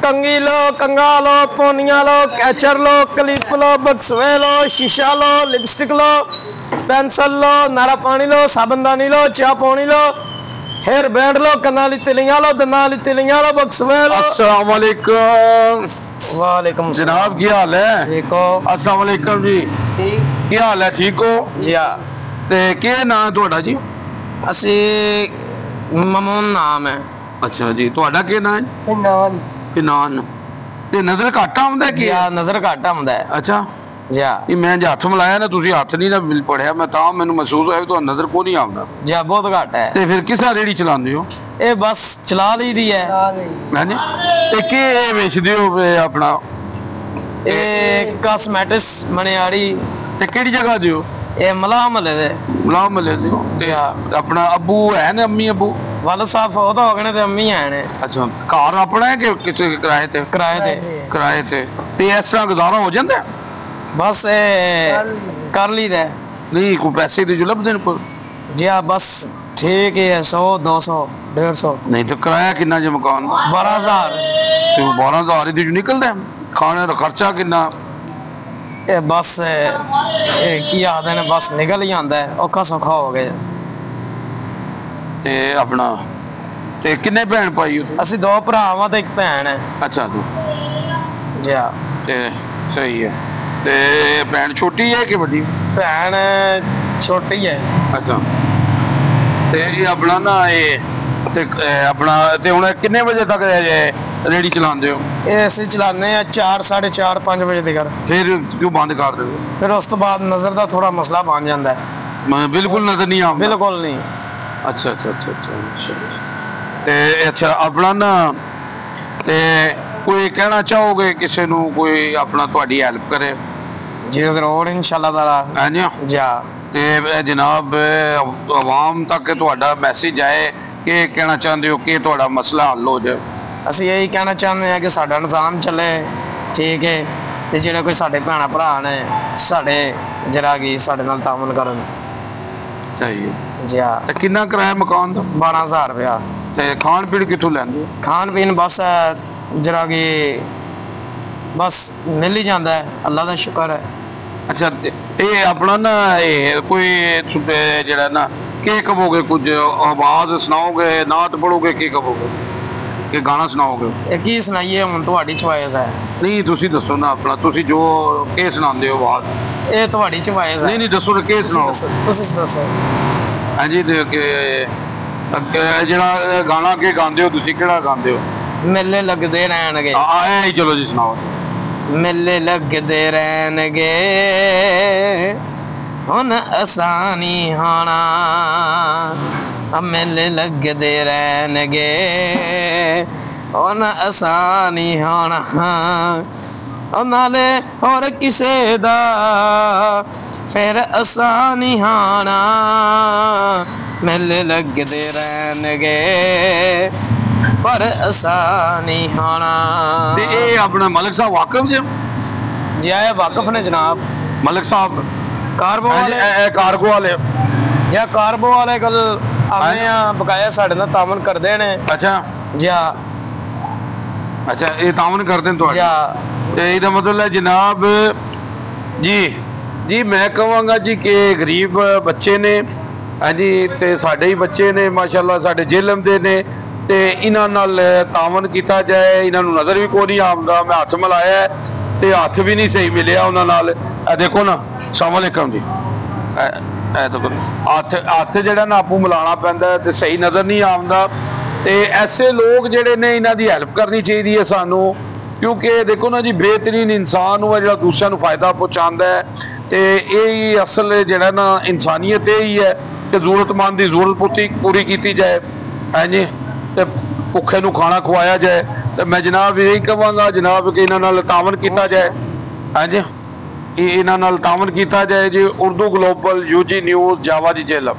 कंगी लो, कंगा लो, पोनिया लो, catcher लो, clip लो, बक्सवे लो, शीशा लो, lipstick लो, pencil लो, नारा पानी लो, साबनदानी लो, चाह पानी लो, हेयर बैंड लो, कनाली तिलियां लो, दनाली तिलियां लो, बक्सवे लो। अस्सलाम वालेकुम। वालेकुम जनाब की हाल है? ठीक हो? अस्सलाम वालेकुम जी। ठीक की हाल है? ठीक हो जी? हाँ। ते क्या नाम है ਤੁਹਾਡਾ जी? असी ममून नाम है। अच्छा जी, ਤੁਹਾਡਾ ਕੀ ਨਾਮ ਹੈ? फिनान। ਫਿਨਾਨ। ਤੇ ਨਜ਼ਰ ਘੱਟ ਆਉਂਦਾ जी ਕੀ? हाँ, नजर घट आउंदा है। ਅੱਛਾ जी हाँ। ਇਹ ਮੈਂ ਜੇ ਹੱਥ ਮਿਲਾਇਆ ਨਾ ਤੁਸੀਂ ਹੱਥ ਨਹੀਂ ਨਾ ਪੜਿਆ, ਮੈਂ ਤਾਂ ਮੈਨੂੰ ਮਹਿਸੂਸ ਹੋਇਆ ਵੀ ਤੁਹਾਨੂੰ ਨਜ਼ਰ ਕੋ ਨਹੀਂ ਆਉਂਦਾ। जी हाँ, बहुत घट है। ਤੇ ਫਿਰ ਕਿਸ ਰੇੜੀ ਚਲਾਉਂਦੇ ਹੋ? ये बस चला ली दी है। ਹਾਂਜੀ। ਤੇ ਕੀ ਇਹ ਵੇਚਦੇ ਹੋ ਇਹ ਆਪਣਾ? ये कॉस्मेटिक्स मनियाड़ी। ਤੇ ਕਿਹੜੀ ਜਗ੍ਹਾ ਦੇ ਹੋ? ये मलाह महल्ले दे। ਮਲਾਹ ਮਲੇ ਦੇ ਹੋ? ਤੇ ਆਪਣਾ ਅੱਬੂ ਹੈ ਨੇ, ਅੰਮੀ ਅੱਬੂ? वाल साहब फौत हो गए ने ते अम्मी है ने। ਅੱਛਾ, ਘਰ ਆਪਣਾ ਹੈ ਕਿ ਕਿਸੇ ਕਿਰਾਏ ਤੇ? किराए ते। ਕਿਰਾਏ ਤੇ। ਤੇ ਇਸ ਤਰ੍ਹਾਂ ਗੁਜ਼ਾਰਾ ਹੋ ਜਾਂਦਾ ਹੈ? बस ये कर ली दे। ਨਹੀਂ ਕੋਈ ਪੈਸੇ ਤੇ ਜੋ ਲੱਭਦੇ ਨੇ ਕੋਈ? जी हाँ, बस ठीक है। 100 200 150। ਨਹੀਂ ਤੇ ਕਿਰਾਇਆ ਕਿੰਨਾ ਜੇ ਮਕਾਨ? 12,000। ਤੇ 12,000 ਇਹਦੇ ਚੋਂ ਨਿਕਲਦਾ ਹੈ? ਖਾਣੇ ਦਾ ਖਰਚਾ ਕਿੰਨਾ? ये बस की आदे ने बस निकल ही आंदा है। औखा सौखा हो गए। ਤੇ ਆਪਣਾ ਤੇ ਕਿੰਨੇ ਭੈਣ ਭਾਈ ਹੋ? ਅਸੀਂ ਦੋ ਭਰਾ ਵਾਂ ਤੇ ਇੱਕ ਭੈਣ ਹੈ। ਅੱਛਾ ਤੂੰ ਜੀ ਹਾਂ। ਤੇ ਸਹੀ ਹੈ। ਤੇ ਭੈਣ ਛੋਟੀ ਹੈ ਕਿ ਵੱਡੀ? ਭੈਣ ਛੋਟੀ ਹੈ। ਅੱਛਾ। ਤੇ ਇਹ ਆਪਣਾ ਨਾ ਇਹ ਤੇ ਆਪਣਾ ਤੇ ਹੁਣ ਕਿੰਨੇ ਵਜੇ ਤੱਕ ਰੇੜੀ ਚਲਾਉਂਦੇ ਹੋ? ਇਹ ਅਸੀਂ ਚਲਾਉਂਦੇ ਆ 4 4:30 5 ਵਜੇ ਤੱਕ। ਫਿਰ ਕਿਉਂ ਬੰਦ ਕਰ ਦਿੰਦੇ? ਫਿਰ ਉਸ ਤੋਂ ਬਾਅਦ ਨਜ਼ਰ ਦਾ ਥੋੜਾ ਮਸਲਾ ਬਣ ਜਾਂਦਾ ਹੈ। ਮੈਂ ਬਿਲਕੁਲ ਨਜ਼ਰ ਨਹੀਂ ਆਉਂਦਾ? ਬਿਲਕੁਲ ਨਹੀਂ। ਅੱਛਾ ਅੱਛਾ ਅੱਛਾ ਅੱਛਾ। ਤੇ ਅੱਛਾ ਆਪਣਾ ਨਾ ਤੇ ਕੋਈ ਕਹਿਣਾ ਚਾਹੋਗੇ ਕਿਸੇ ਨੂੰ ਕੋਈ ਆਪਣਾ ਤੁਹਾਡੀ ਹੈਲਪ ਕਰੇ? ਜੀ ਜ਼ਰੂਰ, ਇਨਸ਼ਾਅੱਲਾ ਤਾਲਾ। ਹਾਂਜੀ। ਜੀ ਹਾਂ। ਤੇ ਜਨਾਬ ਆਵਾਮ ਤੱਕ ਤੁਹਾਡਾ ਮੈਸੇਜ ਆਏ ਕਿ ਕਹਿਣਾ ਚਾਹੁੰਦੇ ਹੋ ਕਿ ਤੁਹਾਡਾ ਮਸਲਾ ਹੱਲ ਹੋ ਜਾਏ? ਅਸੀਂ ਇਹੀ ਕਹਿਣਾ ਚਾਹੁੰਦੇ ਹਾਂ ਕਿ ਸਾਡਾ ਨਿਜ਼ਾਮ ਚੱਲੇ ਠੀਕ ਹੈ, ਤੇ ਜਿਹੜੇ ਕੋਈ ਸਾਡੇ ਭੈਣਾਂ ਭਰਾ ਨੇ ਸਾਡੇ ਜਰਾ ਕੀ ਸਾਡੇ ਨਾਲ ਤਾਮੁਲ ਕਰਨ। ਸਹੀ ਹੈ। ਜੀ ਹਾਂ। ਤੇ ਕਿੰਨਾ ਕਿਰਾਇਆ ਮਕਾਨ ਦਾ? 12,000 ਰੁਪਇਆ। ਤੇ ਖਾਣ ਪੀਣ ਕਿੱਥੋਂ ਲੈਂਦੇ? ਖਾਣ ਪੀਣ ਬਸ ਜਰਾ ਕੀ ਬਸ ਮਿਲ ਹੀ ਜਾਂਦਾ ਹੈ, ਅੱਲਾ ਦਾ ਸ਼ੁਕਰ ਹੈ। ਅੱਛਾ। ਇਹ ਆਪਣਾ ਨਾ ਇਹ ਕੋਈ ਜਿਹੜਾ ਨਾ ਕੀ ਕਹੋਗੇ? ਕੁਝ ਆਵਾਜ਼ ਸੁਣਾਓਗੇ, ਨਾਟ ਪੜੋਗੇ, ਕੀ ਕਹੋਗੇ ਕਿ ਗਾਣਾ ਸੁਣਾਓਗੇ? ਇਹ ਕੀ ਸੁਣਾਈਏ, ਹੁਣ ਤੁਹਾਡੀ ਚੁਆਇਸ ਹੈ। ਨਹੀਂ ਤੁਸੀਂ ਦੱਸੋ ਨਾ ਆਪਣਾ, ਤੁਸੀਂ ਜੋ ਕੀ ਸੁਣਾਉਂਦੇ ਹੋ ਆਵਾਜ਼? ਇਹ ਤੁਹਾਡੀ ਚੁਆਇਸ ਹੈ। ਨਹੀਂ ਨਹੀਂ ਦੱਸੋ ਨਾ ਕੀ ਸੁਣਾਓ। ਤੁਸੀਂ ਦੱਸੋ। ਹਾਂਜੀ। ਤੇ ਜਿਹੜਾ ਗਾਣਾ ਕੀ ਗਾਉਂਦੇ ਹੋ ਤੁਸੀਂ, ਕਿਹੜਾ ਗਾਉਂਦੇ ਹੋ? ਮੇਲੇ ਲੱਗਦੇ ਰਹਿਣਗੇ। ਆਏ ਚਲੋ ਜੀ ਸੁਣਾਓ। ਮੇਲੇ ਲੱਗਦੇ ਰਹਿਣਗੇ ਹੁਣ ਆਸਾਨੀ ਹੋਣਾ, ਮੇਲੇ ਲੱਗਦੇ ਰਹਿਣਗੇ ਹੁਣ ਆਸਾਨੀ ਹੋਣਾ, ਨਾਲੇ ਹੋਰ ਕਿਸੇ ਦਾ ਫਿਰ ਆਸਾਨੀ ਹੋਣਾ, ਮੇਲੇ ਲੱਗਦੇ ਰਹਿਣਗੇ पर आसानी होना। ਤੇ ਇਹ ਆਪਣਾ ਮਲਕ ਸਾਹਿਬ ਵਾਕਿਫ ਜੀ? जी आए वाकफ ने जनाब। ਮਲਕ ਸਾਹਿਬ कारबो वाले ਕਾਰਗੋ ਵਾਲੇ? जी कारबो वाले कल आने हैं बकाया साढ़े नाल तामन करते हैं। ਅੱਛਾ जी ਅੱਛਾ। ਇਹ ਤਾਮਨ ਕਰਦੇ ਨੇ ਤੁਹਾਡੇ? जी ਤੇ ਇਹਦਾ ਮਤਲਬ ਹੈ ਜਨਾਬ ਜੀ ਜੀ ਮੈਂ ਕਹਾਂਗਾ ਜੀ ਕਿ ਗਰੀਬ ਬੱਚੇ ਨੇ ਹਾਂਜੀ, ਤੇ ਸਾਡੇ ਹੀ ਬੱਚੇ ਨੇ ਮਾਸ਼ਾਅੱਲਾ, ਸਾਡੇ ਜੇਲਮ ਦੇ ਨੇ, ਤੇ ਇਹਨਾਂ ਨਾਲ ਤਾਮਨ ਕੀਤਾ ਜਾਏ। ਇਹਨਾਂ ਨੂੰ ਨਜ਼ਰ ਵੀ ਕੋਈ ਨਹੀਂ ਆਉਂਦਾ। ਮੈਂ ਹੱਥ ਮਿਲਾਇਆ ਤੇ ਹੱਥ ਵੀ ਨਹੀਂ ਸਹੀ ਮਿਲਿਆ ਉਹਨਾਂ ਨਾਲ। ਇਹ ਦੇਖੋ ਨਾ। अस्सलाम वालेकुम जी। हथ ਜਿਹੜਾ ਨਾ ਆਪੂ ਮਿਲਾਣਾ ਪੈਂਦਾ ਤੇ ਸਹੀ ਨਜ਼ਰ ਨਹੀਂ ਆਉਂਦਾ। ਤੇ ਐਸੇ ਲੋਕ ਜਿਹੜੇ ਨੇ ਇਹਨਾਂ ਦੀ ਹੈਲਪ ਕਰਨੀ ਚਾਹੀਦੀ ਹੈ ਸਾਨੂੰ, ਕਿਉਂਕਿ ਦੇਖੋ ਨਾ ਜੀ ਬਿਹਤਰੀਨ ਇਨਸਾਨ ਉਹ ਜਿਹੜਾ ਦੂਸਰਿਆਂ ਨੂੰ ਫਾਇਦਾ ਪਹੁੰਚਾਉਂਦਾ ਹੈ। ਤੇ ਇਹ ਹੀ ਅਸਲ ਜਿਹੜਾ ਨਾ ਇਨਸਾਨੀਅਤ ਇਹ ਹੀ ਹੈ ਕਿ ਜ਼ਰੂਰਤਮੰਦ ਦੀ ਜ਼ਰੂਰਤ ਪੂਰੀ ਕੀਤੀ ਜਾਏ। ਹਾਂਜੀ। ਤੇ ਭੁੱਖੇ ਨੂੰ ਖਾਣਾ ਖਵਾਇਆ ਜਾਏ। ਤੇ ਮੈਂ ਜਨਾਬ ਇਹੀ ਕਹਾਂਗਾ ਜਨਾਬ ਕਿ ਇਹਨਾਂ ਨਾਲ ਤਾਵਨ ਕੀਤਾ ਜਾਏ। ਹਾਂਜੀ। ਇਹਨਾਂ ਨਾਲ ਤਾਵਨ ਕੀਤਾ ਜਾਏ ਜੀ। ਉਰਦੂ ਗਲੋਬਲ, UG ਨਿਊਜ਼, ਜਾਵਾ ਜੀ ਜੇਲਮ।